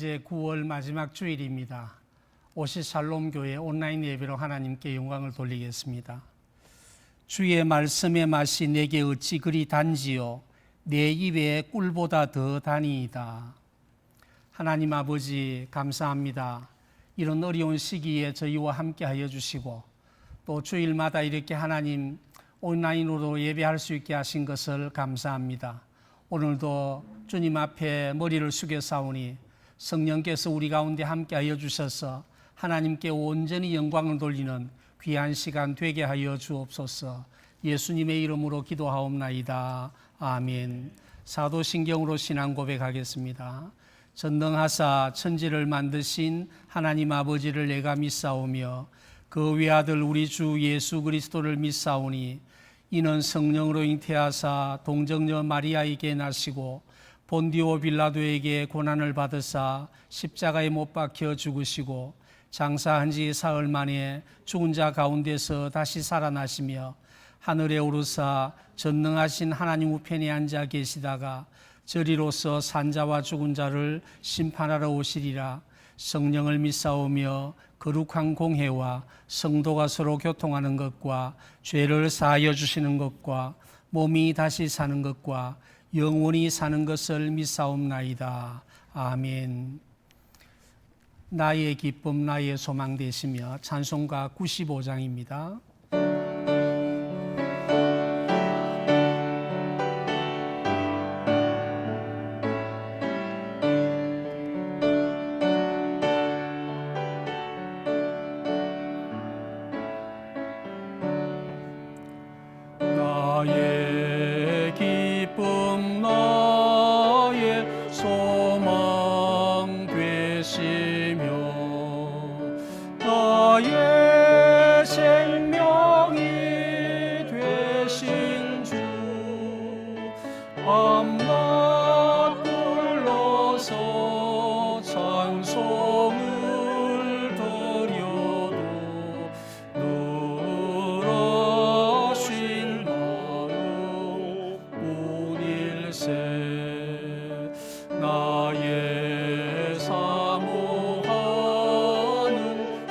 이제 9월 마지막 주일입니다. 오시샬롬교회 온라인 예배로 하나님께 영광을 돌리겠습니다. 주의 말씀의 맛이 내게 어찌 그리 단지요 내 입에 꿀보다 더 다니이다. 하나님 아버지 감사합니다. 이런 어려운 시기에 저희와 함께하여 주시고 또 주일마다 이렇게 하나님 온라인으로 예배할 수 있게 하신 것을 감사합니다. 오늘도 주님 앞에 머리를 숙여 사오니 성령께서 우리 가운데 함께하여 주셔서 하나님께 온전히 영광을 돌리는 귀한 시간 되게 하여 주옵소서. 예수님의 이름으로 기도하옵나이다. 아멘. 사도신경으로 신앙 고백하겠습니다. 전능하사 천지를 만드신 하나님 아버지를 내가 믿사오며 그 외아들 우리 주 예수 그리스도를 믿사오니 이는 성령으로 잉태하사 동정녀 마리아에게 나시고 본디오 빌라도에게 고난을 받으사 십자가에 못 박혀 죽으시고 장사한 지 사흘 만에 죽은 자 가운데서 다시 살아나시며 하늘에 오르사 전능하신 하나님 우편에 앉아 계시다가 저리로서 산자와 죽은 자를 심판하러 오시리라. 성령을 믿사오며 거룩한 공회와 성도가 서로 교통하는 것과 죄를 사하여 주시는 것과 몸이 다시 사는 것과 영원히 사는 것을 믿사옵나이다. 아멘. 나의 기쁨 나의 소망 되시며 찬송가 95장입니다. 나의 기쁨 나의 소망 되시며 나의 생명이 되신 주 밤낮 불러서 찬송을 드려도 나의 사모하는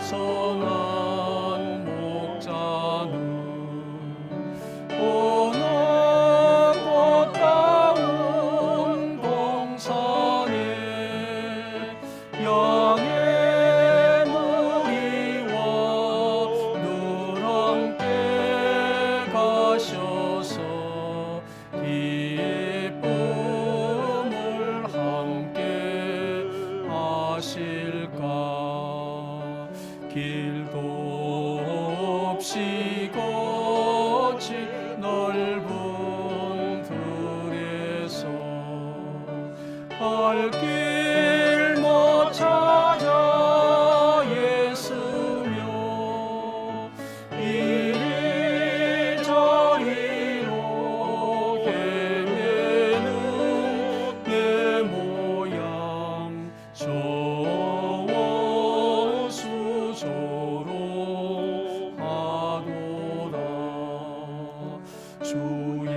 선한 목자는 어느 꽃다운 동산에 양의 무리와 늘 함께 가셔서 길도 없이 거친 넓은 들에서 갈 길 못 찾아 애쓰며 이리저리로 헤매는 내 모양 주의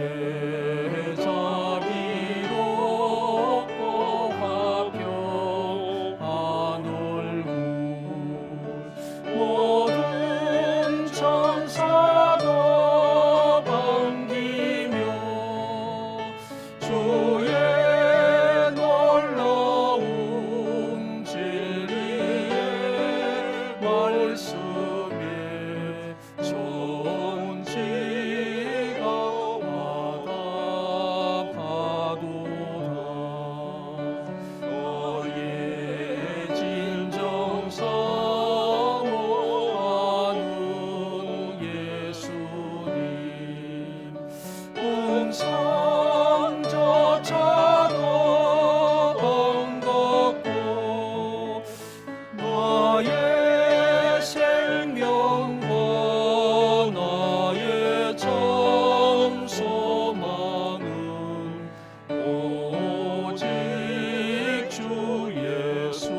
자비로 화평한 얼굴 모든 천사도 반기며 주의 놀라운 진리의 말씀에 존지가 너의 진정 사모하는 예수님 음성조차도 반갑고 나의 생명과 나의 참 소망은 오직 주 예수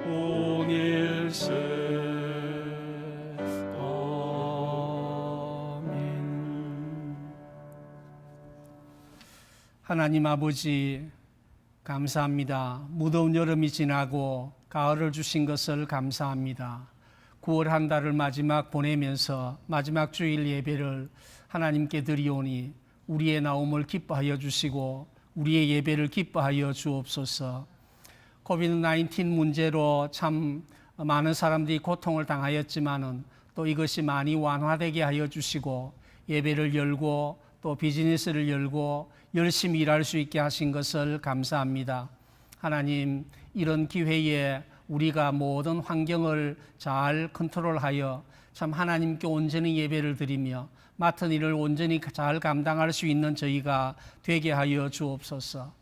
뿐일세. 아멘. 하나님 아버지 감사합니다. 무더운 여름이 지나고 가을을 주신 것을 감사합니다. 9월 한 달을 마지막 보내면서 마지막 주일 예배를 하나님께 드리오니 우리의 나옴을 기뻐하여 주시고 우리의 예배를 기뻐하여 주옵소서. 코비드-19 문제로 참 많은 사람들이 고통을 당하였지만은 또 이것이 많이 완화되게 하여 주시고 예배를 열고 또 비즈니스를 열고 열심히 일할 수 있게 하신 것을 감사합니다. 하나님, 이런 기회에 우리가 모든 환경을 잘 컨트롤하여 참 하나님께 온전히 예배를 드리며 맡은 일을 온전히 잘 감당할 수 있는 저희가 되게 하여 주옵소서.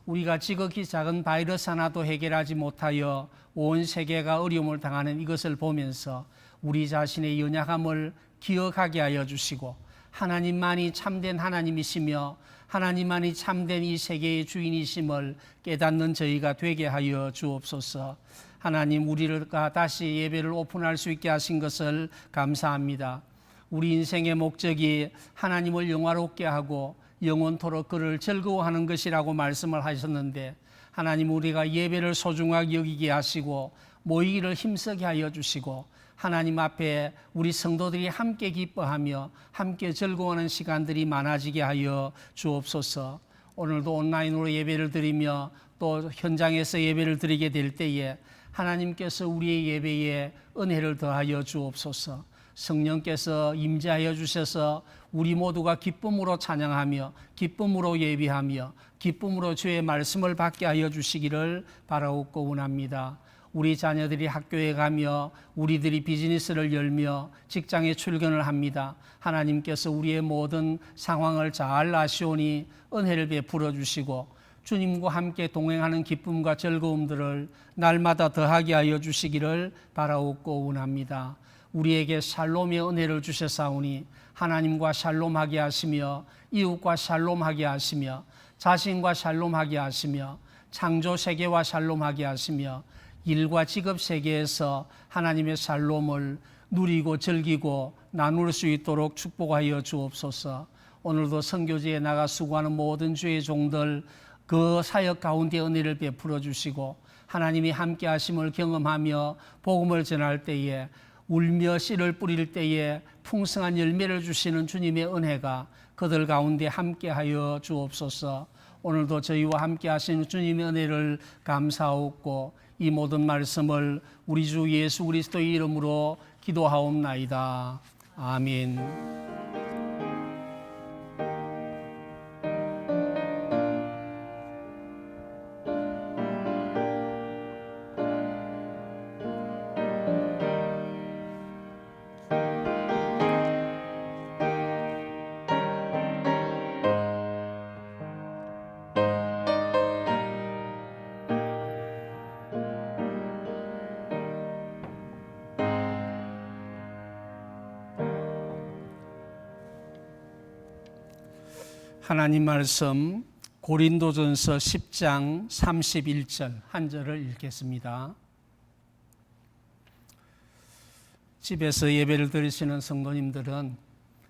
우리가 지극히 작은 바이러스 하나도 해결하지 못하여 온 세계가 어려움을 당하는 이것을 보면서 우리 자신의 연약함을 기억하게 하여 주시고 하나님만이 참된 하나님이시며 하나님만이 참된 이 세계의 주인이심을 깨닫는 저희가 되게 하여 주옵소서. 하나님, 우리가 다시 예배를 오픈할 수 있게 하신 것을 감사합니다. 우리 인생의 목적이 하나님을 영화롭게 하고 영원토록 그를 즐거워하는 것이라고 말씀을 하셨는데 하나님, 우리가 예배를 소중하게 여기게 하시고 모이기를 힘쓰게 하여 주시고 하나님 앞에 우리 성도들이 함께 기뻐하며 함께 즐거워하는 시간들이 많아지게 하여 주옵소서. 오늘도 온라인으로 예배를 드리며 또 현장에서 예배를 드리게 될 때에 하나님께서 우리의 예배에 은혜를 더하여 주옵소서. 성령께서 임재하여 주셔서 우리 모두가 기쁨으로 찬양하며 기쁨으로 예배하며 기쁨으로 주의 말씀을 받게 하여 주시기를 바라옵고 원합니다. 우리 자녀들이 학교에 가며 우리들이 비즈니스를 열며 직장에 출근을 합니다. 하나님께서 우리의 모든 상황을 잘 아시오니 은혜를 베풀어 주시고 주님과 함께 동행하는 기쁨과 즐거움들을 날마다 더하게 하여 주시기를 바라옵고 원합니다. 우리에게 샬롬의 은혜를 주셨사오니 하나님과 샬롬하게 하시며 이웃과 샬롬하게 하시며 자신과 샬롬하게 하시며 창조 세계와 샬롬하게 하시며 일과 직업 세계에서 하나님의 샬롬을 누리고 즐기고 나눌 수 있도록 축복하여 주옵소서. 오늘도 선교지에 나가 수고하는 모든 주의 종들 그 사역 가운데 은혜를 베풀어 주시고 하나님이 함께 하심을 경험하며 복음을 전할 때에 울며 씨를 뿌릴 때에 풍성한 열매를 주시는 주님의 은혜가 그들 가운데 함께하여 주옵소서. 오늘도 저희와 함께 하시는 주님의 은혜를 감사하옵고 이 모든 말씀을 우리 주 예수 그리스도의 이름으로 기도하옵나이다. 아멘. 하나님 말씀 고린도전서 10장 31절 한 절을 읽겠습니다. 집에서 예배를 드리시는 성도님들은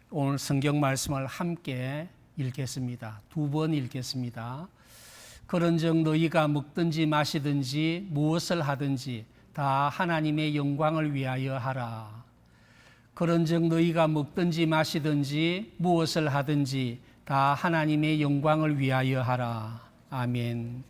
오늘 성경 말씀을 함께 읽겠습니다. 2번 읽겠습니다. 그런즉 너희가 먹든지 마시든지 무엇을 하든지 다 하나님의 영광을 위하여 하라. 그런즉 너희가 먹든지 마시든지 무엇을 하든지 다 하나님의 영광을 위하여 하라. 아멘.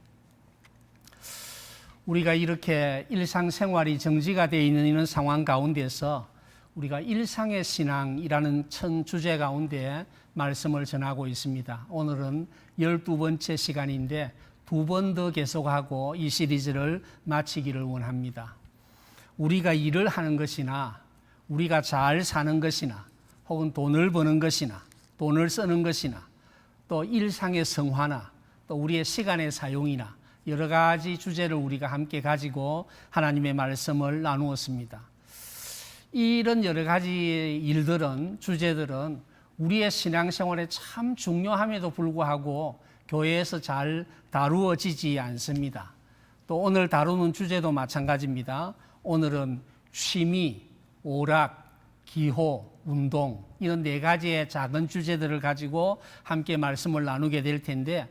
우리가 이렇게 일상생활이 정지가 되어 있는 상황 가운데서 우리가 일상의 신앙이라는 천 주제 가운데 말씀을 전하고 있습니다. 오늘은 12번째 시간인데 2번 더 계속하고 이 시리즈를 마치기를 원합니다. 우리가 일을 하는 것이나 우리가 잘 사는 것이나 혹은 돈을 버는 것이나 돈을 쓰는 것이나 또 일상의 성화나 또 우리의 시간의 사용이나 여러 가지 주제를 우리가 함께 가지고 하나님의 말씀을 나누었습니다. 이런 여러 가지 일들은 주제들은 우리의 신앙생활에 참 중요함에도 불구하고 교회에서 잘 다루어지지 않습니다. 또 오늘 다루는 주제도 마찬가지입니다. 오늘은 취미, 오락, 기호, 운동 이런 4가지의 작은 주제들을 가지고 함께 말씀을 나누게 될 텐데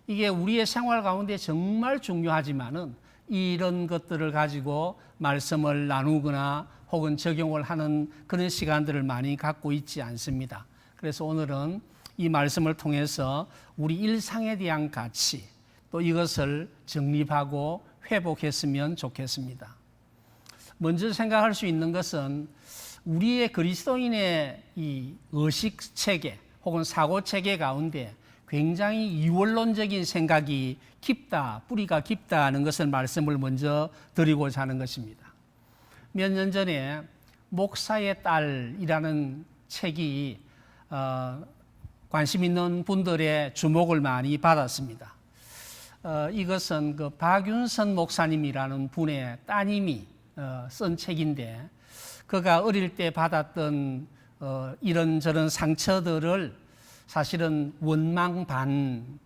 이게 우리의 생활 가운데 정말 중요하지만은 이런 것들을 가지고 말씀을 나누거나 혹은 적용을 하는 그런 시간들을 많이 갖고 있지 않습니다. 그래서 오늘은 이 말씀을 통해서 우리 일상에 대한 가치 또 이것을 정립하고 회복했으면 좋겠습니다. 먼저 생각할 수 있는 것은 우리의 그리스도인의 이 의식 체계 혹은 사고 체계 가운데 굉장히 이원론적인 생각이 깊다, 뿌리가 깊다는 것을 말씀을 먼저 드리고자 하는 것입니다. 몇 년 전에 목사의 딸이라는 책이 관심 있는 분들의 주목을 많이 받았습니다. 이것은 그 박윤선 목사님이라는 분의 따님이 쓴 책인데 그가 어릴 때 받았던 이런저런 상처들을 사실은 원망 반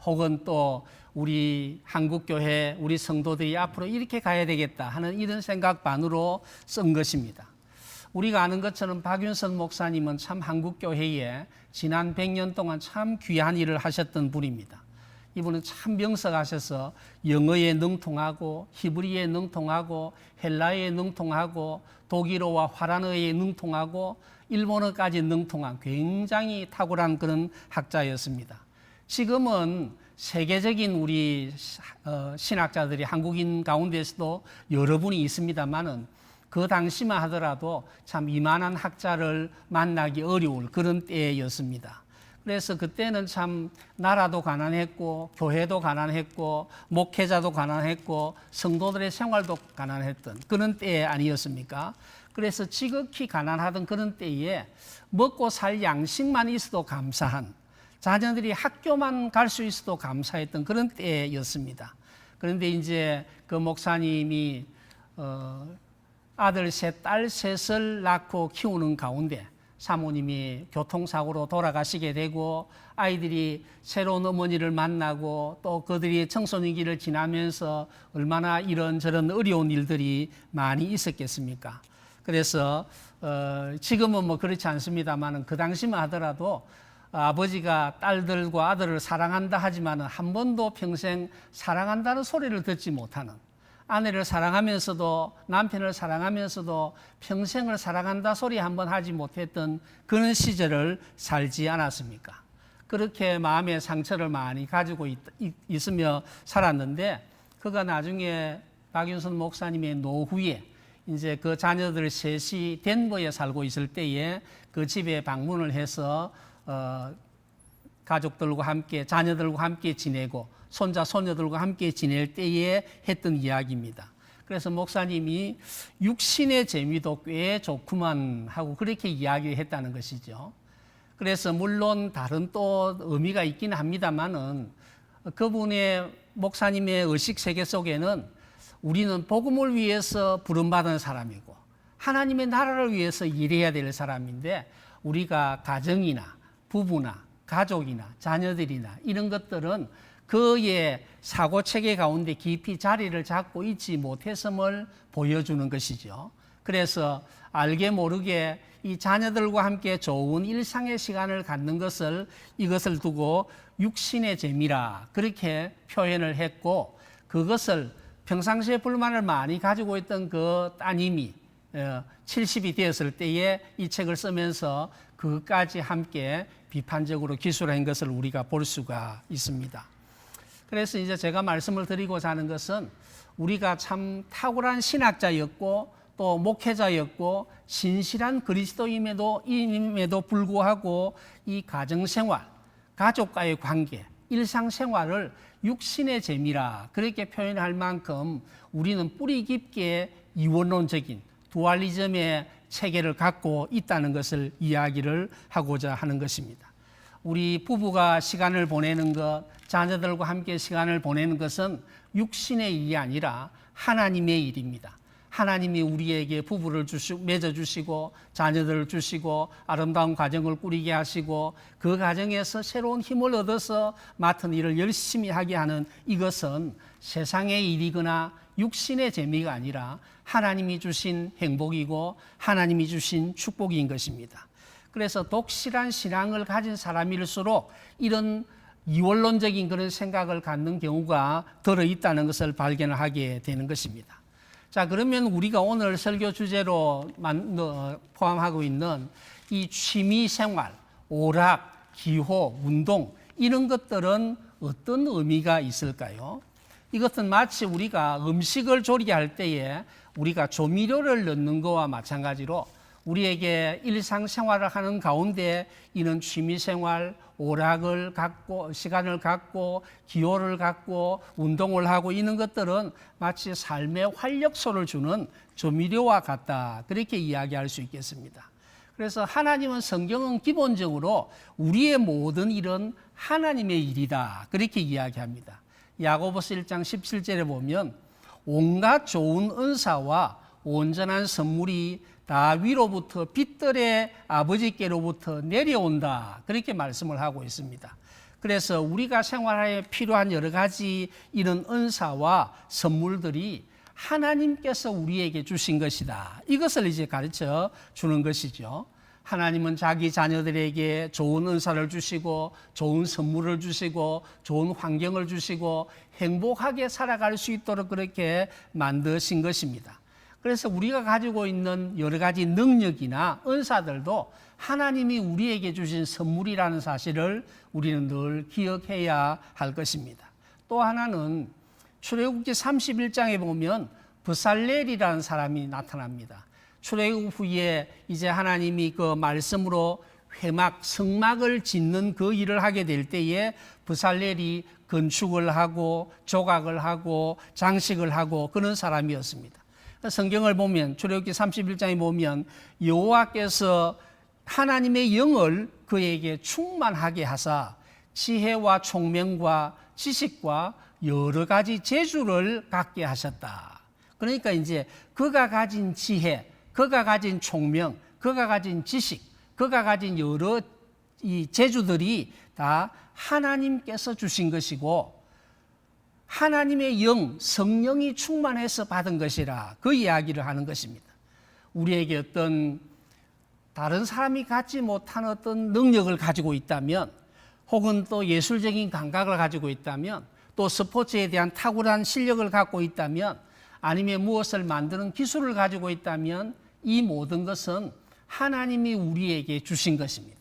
혹은 또 우리 한국교회 우리 성도들이 앞으로 이렇게 가야 되겠다 하는 이런 생각 반으로 쓴 것입니다. 우리가 아는 것처럼 박윤선 목사님은 참 한국교회에 지난 100년 동안 참 귀한 일을 하셨던 분입니다. 이분은 참 명석하셔서 영어에 능통하고 히브리어에 능통하고 헬라어에 능통하고 독일어와 화란어에 능통하고 일본어까지 능통한 굉장히 탁월한 그런 학자였습니다. 지금은 세계적인 우리 신학자들이 한국인 가운데서도 여러 분이 있습니다만은 그 당시만 하더라도 참 이만한 학자를 만나기 어려울 그런 때였습니다. 그래서 그때는 참 나라도 가난했고 교회도 가난했고 목회자도 가난했고 성도들의 생활도 가난했던 그런 때 아니었습니까? 그래서 지극히 가난하던 그런 때에 먹고 살 양식만 있어도 감사한 자녀들이 학교만 갈 수 있어도 감사했던 그런 때였습니다. 그런데 이제 그 목사님이 아들 셋, 딸 셋을 낳고 키우는 가운데 사모님이 교통사고로 돌아가시게 되고 아이들이 새로운 어머니를 만나고 또 그들이 청소년기를 지나면서 얼마나 이런저런 어려운 일들이 많이 있었겠습니까? 그래서 지금은 뭐 그렇지 않습니다만 그 당시만 하더라도 아버지가 딸들과 아들을 사랑한다 하지만 한 번도 평생 사랑한다는 소리를 듣지 못하는 아내를 사랑하면서도 남편을 사랑하면서도 평생을 사랑한다 소리 한번 하지 못했던 그런 시절을 살지 않았습니까? 그렇게 마음의 상처를 많이 가지고 있으며 살았는데 그가 나중에 박윤선 목사님의 노후에 이제 그 자녀들 셋이 덴버에 살고 있을 때에 그 집에 방문을 해서 가족들과 함께 자녀들과 함께 지내고 손자 손녀들과 함께 지낼 때에 했던 이야기입니다. 그래서 목사님이 육신의 재미도 꽤 좋구만 하고 그렇게 이야기했다는 것이죠. 그래서 물론 다른 또 의미가 있긴 합니다만은 그분의 목사님의 의식 세계 속에는 우리는 복음을 위해서 부름받은 사람이고 하나님의 나라를 위해서 일해야 될 사람인데 우리가 가정이나 부부나 가족이나 자녀들이나 이런 것들은 그의 사고체계 가운데 깊이 자리를 잡고 있지 못했음을 보여주는 것이죠. 그래서 알게 모르게 이 자녀들과 함께 좋은 일상의 시간을 갖는 것을 이것을 두고 육신의 재미라 그렇게 표현을 했고 그것을 평상시에 불만을 많이 가지고 있던 그 따님이 70이 되었을 때에 이 책을 쓰면서 그것까지 함께 비판적으로 기술한 것을 우리가 볼 수가 있습니다. 그래서 이제 제가 말씀을 드리고자 하는 것은 우리가 참 탁월한 신학자였고 또 목회자였고 신실한 그리스도인임에도 불구하고 이 가정생활, 가족과의 관계, 일상생활을 육신의 재미라 그렇게 표현할 만큼 우리는 뿌리 깊게 이원론적인 두알리즘의 체계를 갖고 있다는 것을 이야기를 하고자 하는 것입니다. 우리 부부가 시간을 보내는 것, 자녀들과 함께 시간을 보내는 것은 육신의 일이 아니라 하나님의 일입니다. 하나님이 우리에게 부부를 맺어주시고 자녀들을 주시고 아름다운 가정을 꾸리게 하시고 그 가정에서 새로운 힘을 얻어서 맡은 일을 열심히 하게 하는 이것은 세상의 일이거나 육신의 재미가 아니라 하나님이 주신 행복이고 하나님이 주신 축복인 것입니다. 그래서 독실한 신앙을 가진 사람일수록 이런 이원론적인 그런 생각을 갖는 경우가 들어있다는 것을 발견을 하게 되는 것입니다. 자, 그러면 우리가 오늘 설교 주제로 포함하고 있는 이 취미 생활, 오락, 기호, 운동 이런 것들은 어떤 의미가 있을까요? 이것은 마치 우리가 음식을 조리할 때에 우리가 조미료를 넣는 것과 마찬가지로 우리에게 일상생활을 하는 가운데 이런 취미생활, 오락을 갖고 시간을 갖고 기호를 갖고 운동을 하고 이런 것들은 마치 삶의 활력소를 주는 조미료와 같다. 그렇게 이야기할 수 있겠습니다. 그래서 하나님은 성경은 기본적으로 우리의 모든 일은 하나님의 일이다. 그렇게 이야기합니다. 야고보서 1장 17절에 보면 온갖 좋은 은사와 온전한 선물이 다 위로부터 빛들의 아버지께로부터 내려온다. 그렇게 말씀을 하고 있습니다. 그래서 우리가 생활에 필요한 여러 가지 이런 은사와 선물들이 하나님께서 우리에게 주신 것이다. 이것을 이제 가르쳐 주는 것이죠. 하나님은 자기 자녀들에게 좋은 은사를 주시고 좋은 선물을 주시고 좋은 환경을 주시고 행복하게 살아갈 수 있도록 그렇게 만드신 것입니다. 그래서 우리가 가지고 있는 여러 가지 능력이나 은사들도 하나님이 우리에게 주신 선물이라는 사실을 우리는 늘 기억해야 할 것입니다. 또 하나는 출애굽기 31장에 보면 브살렐이라는 사람이 나타납니다. 출애굽 후에 이제 하나님이 그 말씀으로 회막, 성막을 짓는 그 일을 하게 될 때에 브살렐이 건축을 하고 조각을 하고 장식을 하고 그런 사람이었습니다. 성경을 보면 출애굽기 31장에 보면 여호와께서 하나님의 영을 그에게 충만하게 하사 지혜와 총명과 지식과 여러 가지 재주를 갖게 하셨다. 그러니까 이제 그가 가진 지혜, 그가 가진 총명, 그가 가진 지식, 그가 가진 여러 이 재주들이 다 하나님께서 주신 것이고 하나님의 영, 성령이 충만해서 받은 것이라 그 이야기를 하는 것입니다. 우리에게 어떤 다른 사람이 갖지 못한 어떤 능력을 가지고 있다면 혹은 또 예술적인 감각을 가지고 있다면 또 스포츠에 대한 탁월한 실력을 갖고 있다면 아니면 무엇을 만드는 기술을 가지고 있다면 이 모든 것은 하나님이 우리에게 주신 것입니다.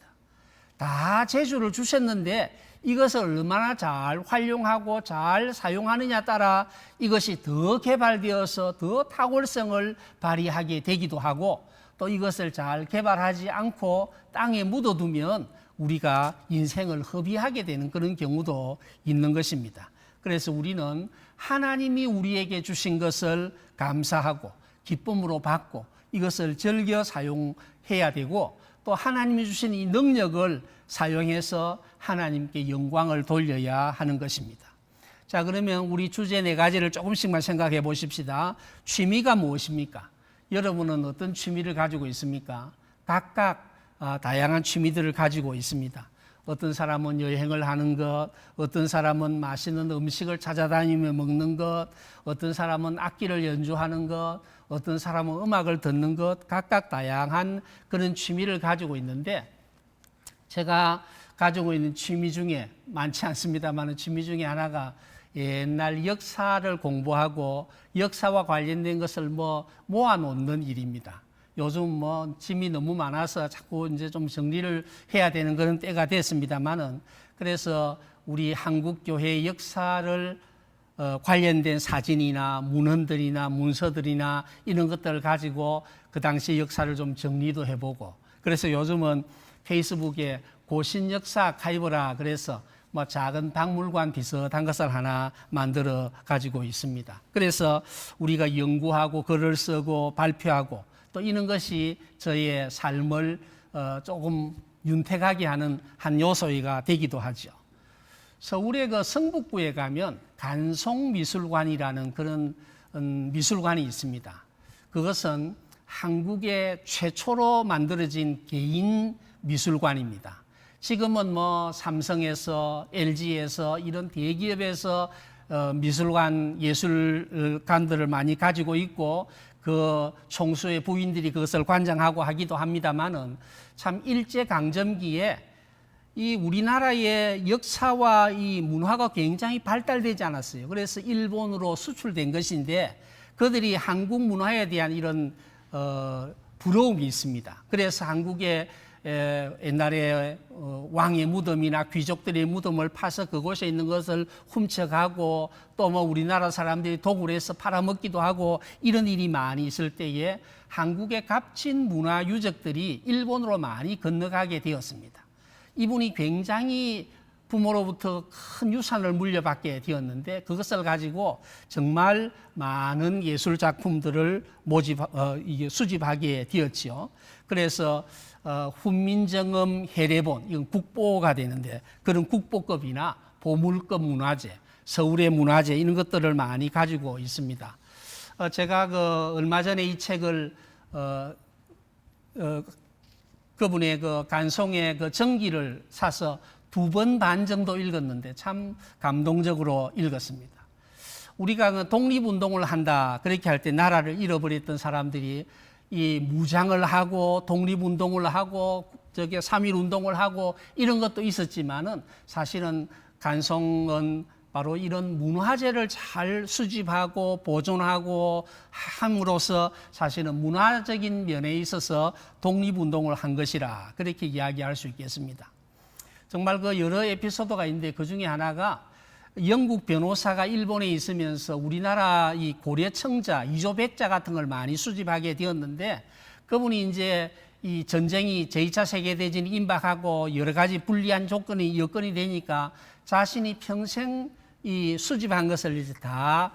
다 재주를 주셨는데 이것을 얼마나 잘 활용하고 잘 사용하느냐 따라 이것이 더 개발되어서 더 탁월성을 발휘하게 되기도 하고 또 이것을 잘 개발하지 않고 땅에 묻어두면 우리가 인생을 허비하게 되는 그런 경우도 있는 것입니다. 그래서 우리는 하나님이 우리에게 주신 것을 감사하고 기쁨으로 받고 이것을 즐겨 사용해야 되고 또 하나님이 주신 이 능력을 사용해서 하나님께 영광을 돌려야 하는 것입니다. 자, 그러면 우리 주제 4가지를 조금씩만 생각해 보십시다. 취미가 무엇입니까? 여러분은 어떤 취미를 가지고 있습니까? 각각 다양한 취미들을 가지고 있습니다. 어떤 사람은 여행을 하는 것, 어떤 사람은 맛있는 음식을 찾아다니며 먹는 것, 어떤 사람은 악기를 연주하는 것, 어떤 사람은 음악을 듣는 것, 각각 다양한 그런 취미를 가지고 있는데 제가 가지고 있는 취미 중에 많지 않습니다만 취미 중에 하나가 옛날 역사를 공부하고 역사와 관련된 것을 모아놓는 일입니다. 요즘 짐이 너무 많아서 자꾸 이제 좀 정리를 해야 되는 그런 때가 됐습니다만은 그래서 우리 한국 교회의 역사를 관련된 사진이나 문헌들이나 문서들이나 이런 것들을 가지고 그 당시 역사를 좀 정리도 해보고 그래서 요즘은 페이스북에 고신역사 아카이브라 그래서 작은 박물관 비슷한 것을 하나 만들어 가지고 있습니다. 그래서 우리가 연구하고 글을 쓰고 발표하고 또 이런 것이 저의 삶을 조금 윤택하게 하는 한 요소가 되기도 하죠. 서울의 그 성북구에 가면 간송미술관이라는 그런 미술관이 있습니다. 그것은 한국의 최초로 만들어진 개인 미술관입니다. 지금은 삼성에서 LG에서 이런 대기업에서 미술관 예술관들을 많이 가지고 있고 그 총수의 부인들이 그것을 관장하고 하기도 합니다만은 참 일제강점기에 이 우리나라의 역사와 이 문화가 굉장히 발달되지 않았어요. 그래서 일본으로 수출된 것인데 그들이 한국 문화에 대한 이런 부러움이 있습니다. 그래서 한국의 옛날에 왕의 무덤이나 귀족들의 무덤을 파서 그곳에 있는 것을 훔쳐가고 또 뭐 우리나라 사람들이 도굴 해서 팔아먹기도 하고 이런 일이 많이 있을 때에 한국의 값진 문화 유적들이 일본으로 많이 건너가게 되었습니다. 이분이 굉장히 부모로부터 큰 유산을 물려받게 되었는데 그것을 가지고 정말 많은 예술 작품들을 수집하게 되었지요. 그래서 훈민정음 해례본, 이건 국보가 되는데 그런 국보급이나 보물급 문화재, 서울의 문화재 이런 것들을 많이 가지고 있습니다. 제가 얼마 전에 이 책을 그분의 간송의 정기를 사서 2번 반 정도 읽었는데 참 감동적으로 읽었습니다. 우리가 독립운동을 한다 그렇게 할 때 나라를 잃어버렸던 사람들이 이 무장을 하고 독립운동을 하고 3.1운동을 하고 이런 것도 있었지만은 사실은 간송은 바로 이런 문화재를 잘 수집하고 보존하고 함으로써 사실은 문화적인 면에 있어서 독립운동을 한 것이라 그렇게 이야기할 수 있겠습니다. 정말 여러 에피소드가 있는데 그 중에 하나가 영국 변호사가 일본에 있으면서 우리나라 이 고려청자, 이조백자 같은 걸 많이 수집하게 되었는데 그분이 이제 이 전쟁이 제2차 세계대전이 임박하고 여러 가지 불리한 여건이 되니까 자신이 평생 이 수집한 것을 이제 다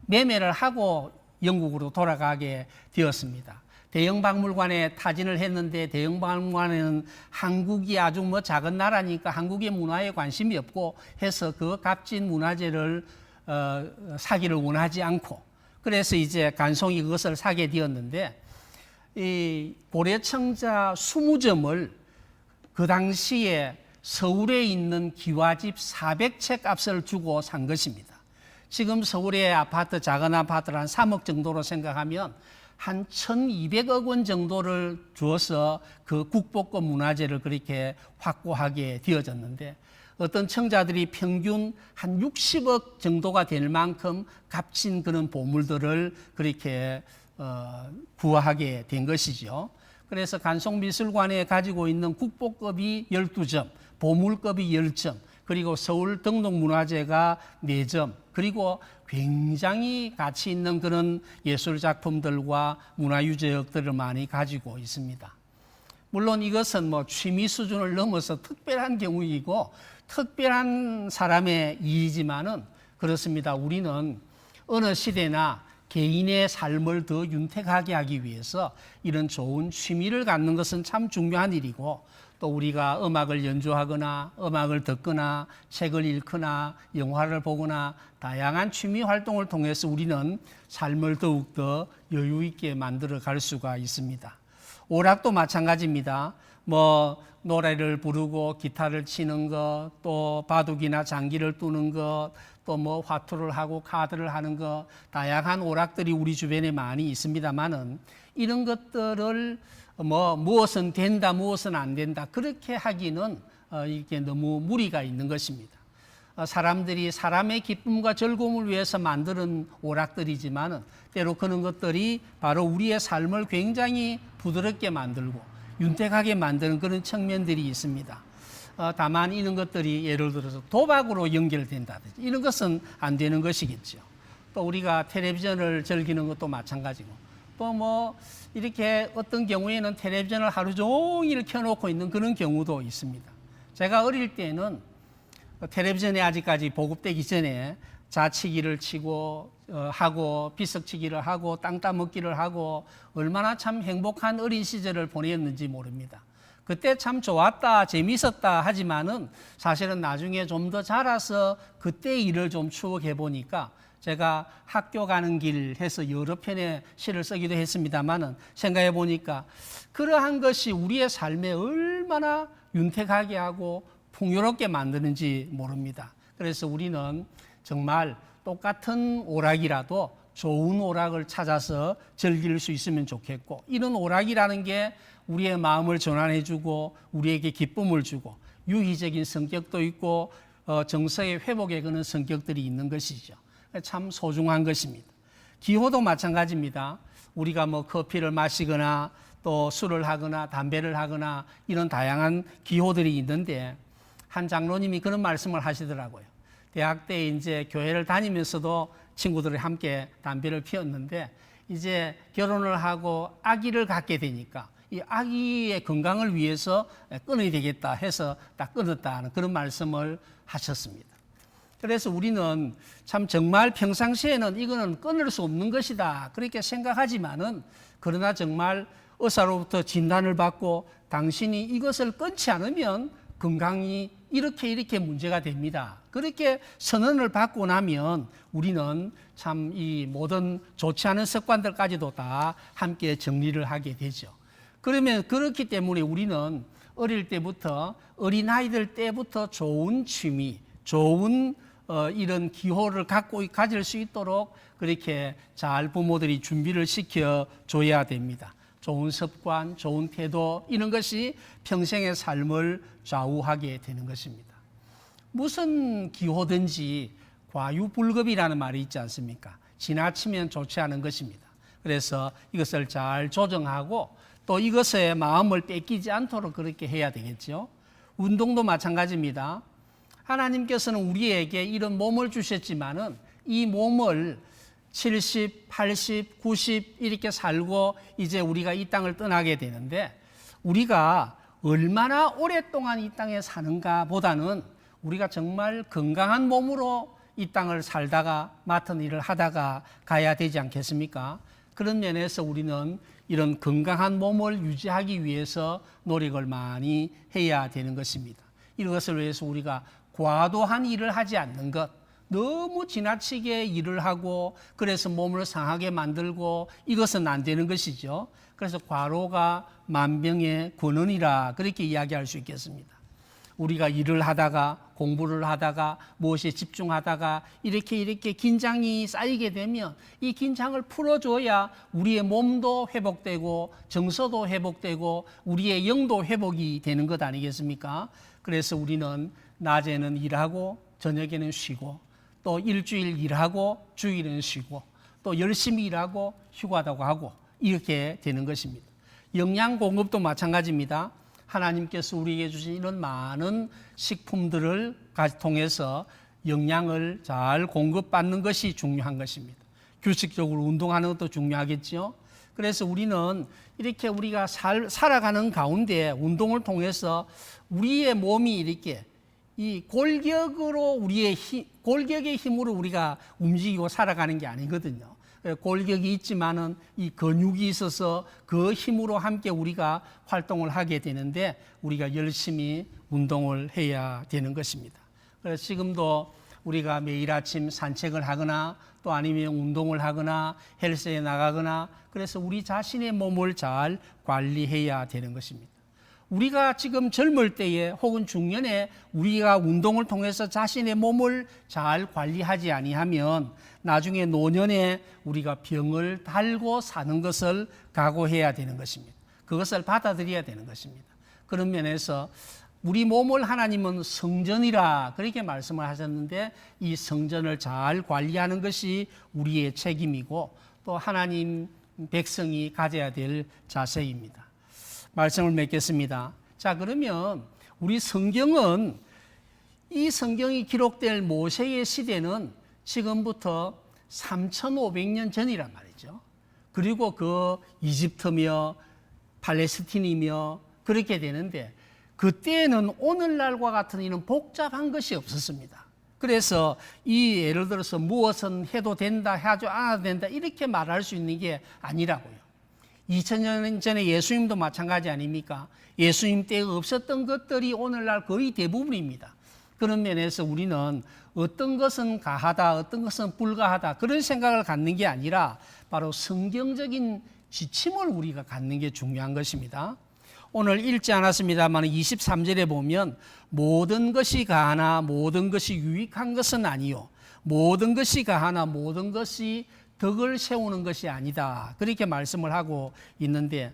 매매를 하고 영국으로 돌아가게 되었습니다. 대영박물관에 타진을 했는데 대영박물관에는 한국이 아주 작은 나라니까 한국의 문화에 관심이 없고 해서 그 값진 문화재를 사기를 원하지 않고 그래서 이제 간송이 그것을 사게 되었는데 이 고려청자 20점을 그 당시에 서울에 있는 기와집 400채 값을 주고 산 것입니다. 지금 서울의 아파트, 작은 아파트를 한 3억 정도로 생각하면 한 1,200억 원 정도를 주어서 그 국보급 문화재를 그렇게 확보하게 되어졌는데 어떤 청자들이 평균 한 60억 정도가 될 만큼 값진 그런 보물들을 그렇게 구하게 된 것이죠. 그래서 간송미술관에 가지고 있는 국보급이 12점, 보물급이 10점, 그리고 서울 등록문화재가 4점, 그리고 굉장히 가치 있는 그런 예술작품들과 문화유적들을 많이 가지고 있습니다. 물론 이것은 취미 수준을 넘어서 특별한 경우이고 특별한 사람의 일이지만은 그렇습니다. 우리는 어느 시대나 개인의 삶을 더 윤택하게 하기 위해서 이런 좋은 취미를 갖는 것은 참 중요한 일이고 또 우리가 음악을 연주하거나 음악을 듣거나 책을 읽거나 영화를 보거나 다양한 취미 활동을 통해서 우리는 삶을 더욱더 여유 있게 만들어 갈 수가 있습니다. 오락도 마찬가지입니다. 노래를 부르고 기타를 치는 것, 또 바둑이나 장기를 두는 것, 또 화투를 하고 카드를 하는 것, 다양한 오락들이 우리 주변에 많이 있습니다만은 이런 것들을 무엇은 된다, 무엇은 안 된다 그렇게 하기는 이게 너무 무리가 있는 것입니다. 사람들이 사람의 기쁨과 즐거움을 위해서 만드는 오락들이지만은 때로 그런 것들이 바로 우리의 삶을 굉장히 부드럽게 만들고 윤택하게 만드는 그런 측면들이 있습니다. 다만 이런 것들이 예를 들어서 도박으로 연결된다든지 이런 것은 안 되는 것이겠죠. 또 우리가 텔레비전을 즐기는 것도 마찬가지고 또 이렇게 어떤 경우에는 텔레비전을 하루 종일 켜놓고 있는 그런 경우도 있습니다. 제가 어릴 때는 텔레비전이 아직까지 보급되기 전에 자치기를 치고 하고 비석치기를 하고 땅 따먹기를 하고 얼마나 참 행복한 어린 시절을 보냈는지 모릅니다. 그때 참 좋았다, 재미있었다 하지만은 사실은 나중에 좀 더 자라서 그때 일을 좀 추억해 보니까 제가 학교 가는 길 해서 여러 편의 시를 쓰기도 했습니다만은 생각해 보니까 그러한 것이 우리의 삶에 얼마나 윤택하게 하고 풍요롭게 만드는지 모릅니다. 그래서 우리는 정말 똑같은 오락이라도 좋은 오락을 찾아서 즐길 수 있으면 좋겠고 이런 오락이라는 게 우리의 마음을 전환해주고 우리에게 기쁨을 주고 유희적인 성격도 있고 정서의 회복에 그는 성격들이 있는 것이죠. 참 소중한 것입니다. 기호도 마찬가지입니다. 우리가 뭐 커피를 마시거나 또 술을 하거나 담배를 하거나 이런 다양한 기호들이 있는데 한 장로님이 그런 말씀을 하시더라고요. 대학 때 이제 교회를 다니면서도 친구들이 함께 담배를 피웠는데 이제 결혼을 하고 아기를 갖게 되니까 이 아기의 건강을 위해서 끊어야 되겠다 해서 딱 끊었다는 그런 말씀을 하셨습니다. 그래서 우리는 참 정말 평상시에는 이거는 끊을 수 없는 것이다 그렇게 생각하지만은 그러나 정말 의사로부터 진단을 받고 당신이 이것을 끊지 않으면 건강이 이렇게 문제가 됩니다. 그렇게 선언을 받고 나면 우리는 참 이 모든 좋지 않은 습관들까지도 다 함께 정리를 하게 되죠. 그러면 그렇기 때문에 우리는 어릴 때부터 어린아이들 때부터 좋은 취미, 좋은 이런 기호를 가질 수 있도록 그렇게 잘 부모들이 준비를 시켜줘야 됩니다. 좋은 습관, 좋은 태도 이런 것이 평생의 삶을 좌우하게 되는 것입니다. 무슨 기호든지 과유불급이라는 말이 있지 않습니까? 지나치면 좋지 않은 것입니다. 그래서 이것을 잘 조정하고 또 이것에 마음을 뺏기지 않도록 그렇게 해야 되겠죠. 운동도 마찬가지입니다. 하나님께서는 우리에게 이런 몸을 주셨지만은 이 몸을 70, 80, 90 이렇게 살고 이제 우리가 이 땅을 떠나게 되는데 우리가 얼마나 오랫동안 이 땅에 사는가 보다는 우리가 정말 건강한 몸으로 이 땅을 살다가 맡은 일을 하다가 가야 되지 않겠습니까? 그런 면에서 우리는 이런 건강한 몸을 유지하기 위해서 노력을 많이 해야 되는 것입니다. 이것을 위해서 우리가 과도한 일을 하지 않는 것, 너무 지나치게 일을 하고 그래서 몸을 상하게 만들고 이것은 안 되는 것이죠. 그래서 과로가 만병의 근원이라 그렇게 이야기할 수 있겠습니다. 우리가 일을 하다가 공부를 하다가 무엇에 집중하다가 이렇게 긴장이 쌓이게 되면 이 긴장을 풀어줘야 우리의 몸도 회복되고 정서도 회복되고 우리의 영도 회복이 되는 것 아니겠습니까? 그래서 우리는 낮에는 일하고 저녁에는 쉬고 또 일주일 일하고 주일은 쉬고 또 열심히 일하고 휴가도 하고 이렇게 되는 것입니다. 영양 공급도 마찬가지입니다. 하나님께서 우리에게 주신 이런 많은 식품들을 통해서 영양을 잘 공급받는 것이 중요한 것입니다. 규칙적으로 운동하는 것도 중요하겠죠. 그래서 우리는 이렇게 우리가 살아가는 가운데 운동을 통해서 우리의 몸이 이렇게 이 골격의 힘으로 우리가 움직이고 살아가는 게 아니거든요. 골격이 있지만은 이 근육이 있어서 그 힘으로 함께 우리가 활동을 하게 되는데 우리가 열심히 운동을 해야 되는 것입니다. 그래서 지금도 우리가 매일 아침 산책을 하거나 또 아니면 운동을 하거나 헬스에 나가거나 그래서 우리 자신의 몸을 잘 관리해야 되는 것입니다. 우리가 지금 젊을 때에 혹은 중년에 우리가 운동을 통해서 자신의 몸을 잘 관리하지 아니하면 나중에 노년에 우리가 병을 달고 사는 것을 각오해야 되는 것입니다. 그것을 받아들여야 되는 것입니다. 그런 면에서 우리 몸을 하나님은 성전이라 그렇게 말씀을 하셨는데 이 성전을 잘 관리하는 것이 우리의 책임이고 또 하나님 백성이 가져야 될 자세입니다. 말씀을 맺겠습니다. 자, 그러면 우리 성경은 이 성경이 기록될 모세의 시대는 지금부터 3,500년 전이란 말이죠. 그리고 그 이집트며 팔레스틴이며 그렇게 되는데 그때는 오늘날과 같은 이런 복잡한 것이 없었습니다. 그래서 이 예를 들어서 무엇은 해도 된다, 하지 않아도 된다 이렇게 말할 수 있는 게 아니라고요. 2000년 전에 예수님도 마찬가지 아닙니까? 예수님 때 없었던 것들이 오늘날 거의 대부분입니다. 그런 면에서 우리는 어떤 것은 가하다, 어떤 것은 불가하다 그런 생각을 갖는 게 아니라 바로 성경적인 지침을 우리가 갖는 게 중요한 것입니다. 오늘 읽지 않았습니다만 23절에 보면 모든 것이 가하나 모든 것이 유익한 것은 아니요 모든 것이 가하나 모든 것이 덕을 세우는 것이 아니다 그렇게 말씀을 하고 있는데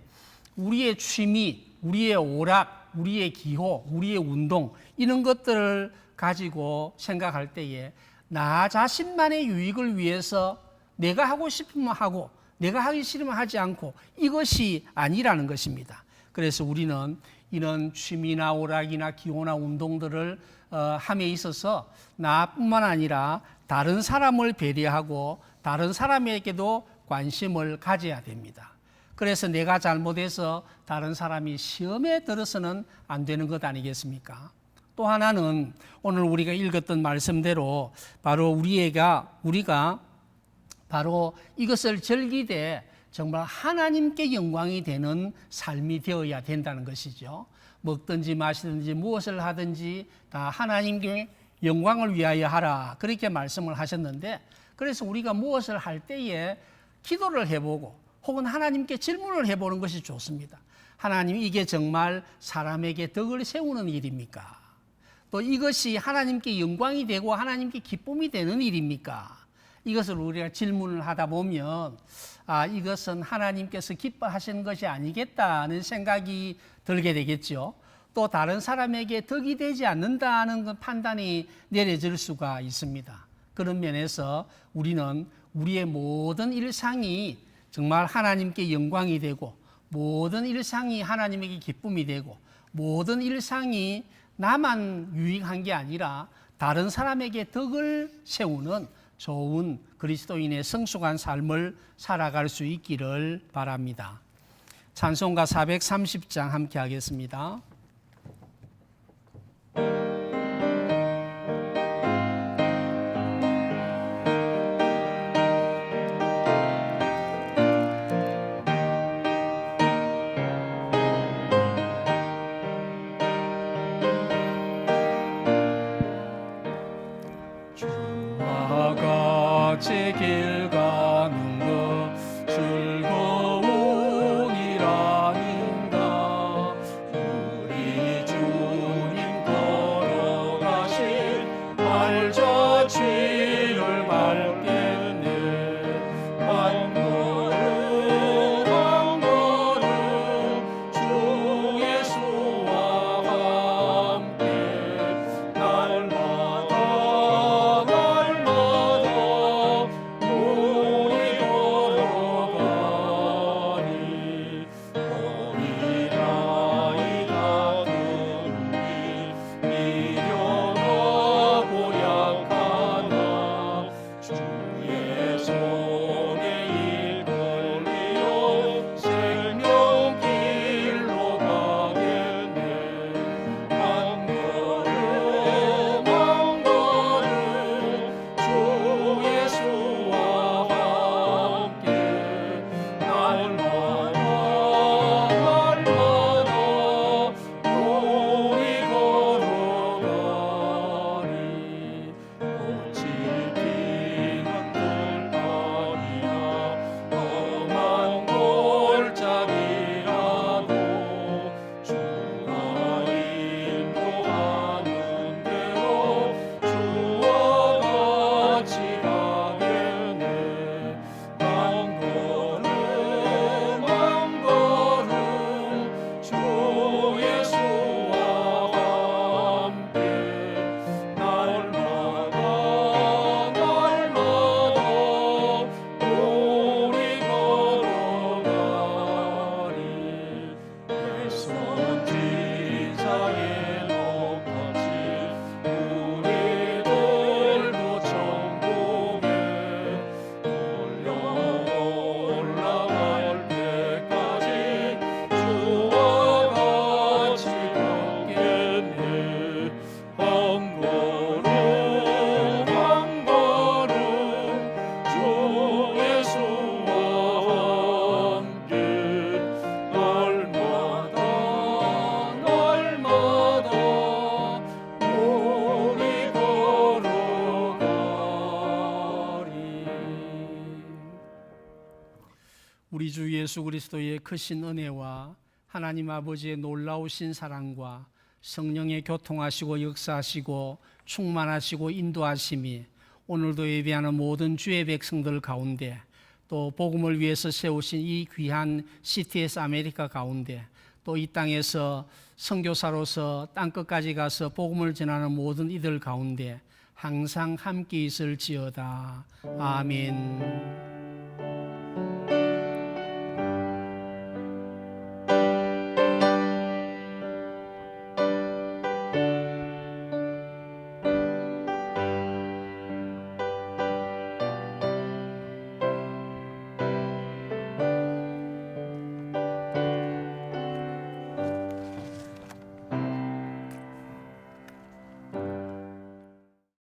우리의 취미, 우리의 오락, 우리의 기호, 우리의 운동 이런 것들을 가지고 생각할 때에 나 자신만의 유익을 위해서 내가 하고 싶으면 하고 내가 하기 싫으면 하지 않고 이것이 아니라는 것입니다. 그래서 우리는 이런 취미나 오락이나 기호나 운동들을 함에 있어서 나뿐만 아니라 다른 사람을 배려하고 다른 사람에게도 관심을 가져야 됩니다. 그래서 내가 잘못해서 다른 사람이 시험에 들어서는 안 되는 것 아니겠습니까? 또 하나는 오늘 우리가 읽었던 말씀대로 바로 우리가 바로 이것을 즐기되 정말 하나님께 영광이 되는 삶이 되어야 된다는 것이죠. 먹든지 마시든지 무엇을 하든지 다 하나님께 영광을 위하여 하라 그렇게 말씀을 하셨는데, 그래서 우리가 무엇을 할 때에 기도를 해보고 혹은 하나님께 질문을 해보는 것이 좋습니다. 하나님, 이게 정말 사람에게 덕을 세우는 일입니까? 또 이것이 하나님께 영광이 되고 하나님께 기쁨이 되는 일입니까? 이것을 우리가 질문을 하다 보면 이것은 하나님께서 기뻐하시는 것이 아니겠다는 생각이 들게 되겠죠. 또 다른 사람에게 덕이 되지 않는다는 그 판단이 내려질 수가 있습니다. 그런 면에서 우리는 우리의 모든 일상이 정말 하나님께 영광이 되고 모든 일상이 하나님에게 기쁨이 되고 모든 일상이 나만 유익한 게 아니라 다른 사람에게 덕을 세우는 좋은 그리스도인의 성숙한 삶을 살아갈 수 있기를 바랍니다. 찬송가 430장 함께 하겠습니다. 같이 길 가는 것 즐거움이라는가. 우리 주님 걸어가신 발자취를 밟겠네. 한 걸음 한 걸음 주 예수와 함께 날마다 우리 걸어가니. 어린 아이 같은 우리 미련하고 약하나 주의 손에 이끌리어 생명길로 가겠네. 한 걸음 한 걸음 주 예수와 함께 날마다 우리 걸어가니. 꽃이 피는 들판이나 험한 골짜기라도 주가 인도하는 대로 주와 같이 가겠네. 한 걸음 한 걸음 주 예수와 함께 날마다 우리 걸어가니. 내손 뒤자에 높아진 우리들도 천국에 올려 올라갈 때까지 주와 같이 걷겠네. 한 걸음 한 걸음 주 예수와 함께 날마다 우리 걸어가리. 우리 주 예수 그리스도의 크신 은혜와 하나님 아버지의 놀라우신 사랑과 성령의 교통하시고 역사하시고 충만하시고 인도하심이 오늘도 예배하는 모든 주의 백성들 가운데, 또 복음을 위해서 세우신 이 귀한 CTS 아메리카 가운데, 또 이 땅에서 선교사로서 땅끝까지 가서 복음을 전하는 모든 이들 가운데 항상 함께 있을지어다. 아멘.